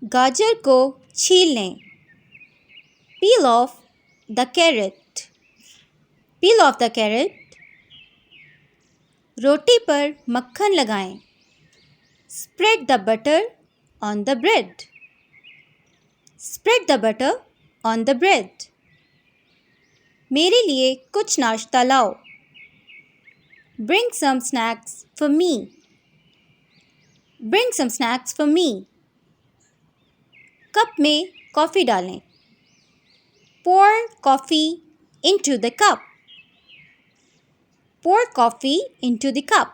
गाजर को छील लें। Peel off the carrot. Peel off the carrot. रोटी पर मक्खन लगाएं। Spread the butter on the bread. Spread the butter on the bread. मेरे लिए कुछ नाश्ता लाओ। Bring some snacks for me. Bring some snacks for me. Cup में coffee डालें। Pour coffee into the cup. Pour coffee into the cup.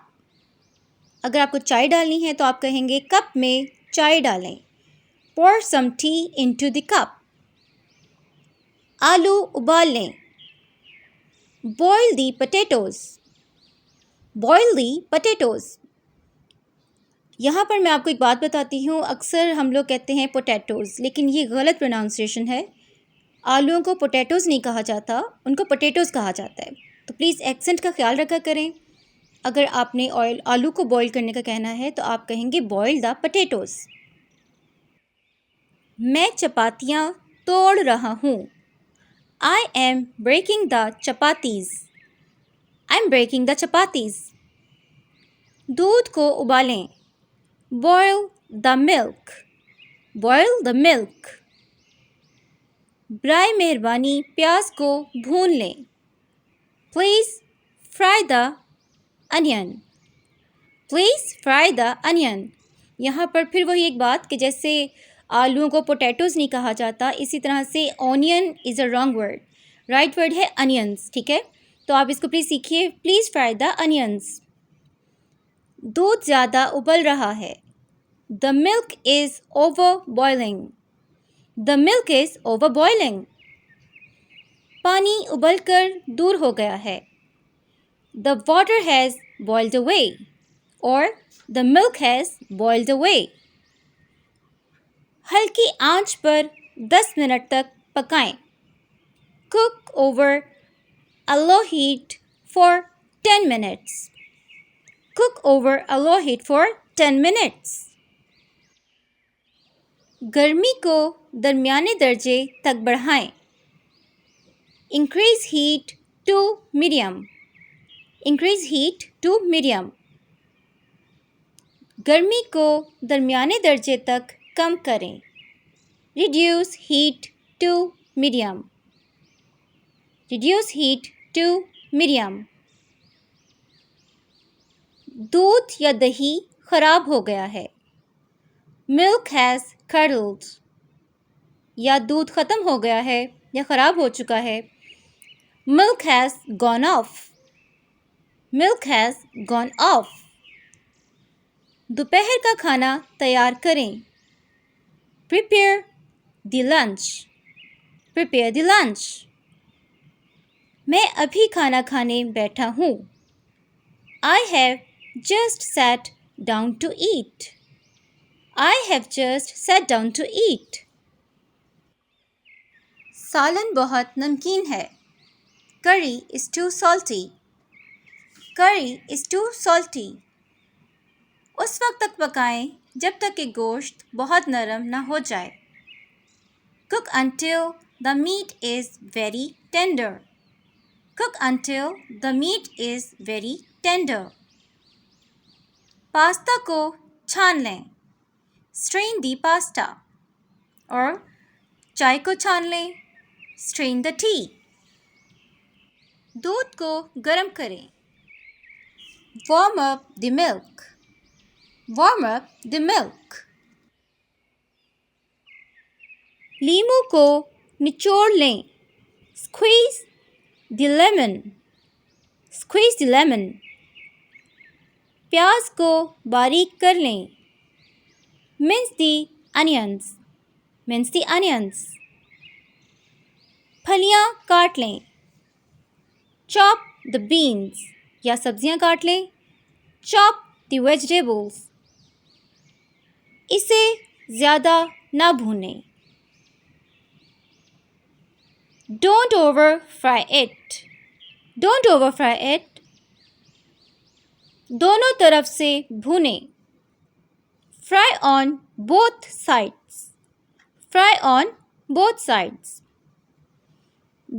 अगर आपको चाय डालनी है तो आप कहेंगे कप में चाय डालें। Pour some tea into the cup. आलू उबाल लें। Boil the potatoes. Boil the potatoes. यहाँ पर मैं आपको एक बात बताती हूँ, अक्सर हम लोग कहते हैं पोटैटोज़, लेकिन ये गलत प्रोनाउंसिएशन है। आलूओं को पोटैटोज़ नहीं कहा जाता, उनको पोटैटोज़ कहा जाता है। तो प्लीज़ एक्सेंट का ख्याल रखा करें। अगर आपने आलू को बॉईल करने का कहना है तो आप कहेंगे बॉईल द पोटैटोज़। मैं चपातियाँ तोड़ रहा हूँ। I am breaking the chapatis. I am breaking the chapatis. दूध को उबालें। Boil the milk. Boil the milk. बराए मेहरबानी प्याज को भून लें। Please fry the onion. Please fry the onion. यहाँ पर फिर वही एक बात कि जैसे आलूओं को पोटैटोज़ नहीं कहा जाता, इसी तरह से onion is a wrong word. Right word है अनियंस, ठीक है? तो आप इसको प्लीज़ सीखिए। Please fry the onions. दूध ज़्यादा उबल रहा है। The milk is over boiling. The milk is over boiling. पानी उबलकर दूर हो गया है। The water has boiled away. Or the milk has boiled away. हल्की आंच पर 10 मिनट तक पकाएं। Cook over a low heat for 10 minutes. Cook over a low heat for 10 minutes. गर्मी को दरमियाने दर्जे तक बढ़ाएं। Increase heat to medium. Increase heat to medium. गर्मी को दरमियाने दर्जे तक कम करें। Reduce heat to medium. Reduce heat to medium. दूध या दही खराब हो गया है। Milk has curdled. या दूध ख़त्म हो गया है या ख़राब हो चुका है। Milk has gone off. Milk has gone off. दोपहर का खाना तैयार करें। Prepare the lunch. Prepare the lunch. मैं अभी खाना खाने बैठा हूँ। I have just sat down to eat. I have just sat down to eat. सालन बहुत नमकीन है। Curry is too salty. Curry is too salty. उस वक्त तक पकाएं जब तक कि गोश्त बहुत नरम ना हो जाए। Cook until the meat is very tender. Cook until the meat is very tender. Pasta को छान लें। Strain the pasta. और चाय को छान लें। Strain the tea. दूध को गर्म करें। Warm up the milk. Warm up the milk. लीमू को निचोड़ लें। Squeeze the lemon. Squeeze the lemon. प्याज को बारीक कर लें। Mince the onions. Mince the onions. फलियां काट लें। Chop the beans. या सब्जियां काट लें। Chop the vegetables. इसे ज़्यादा ना भूनें। Don't over fry it. Don't over fry it. दोनों तरफ से भूनें। Fry on both sides. fry on both sides.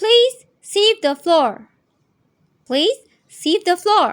Please sieve the flour. Please sieve the flour.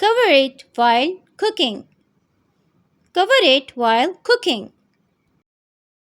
Cover it while cooking. Cover it while cooking.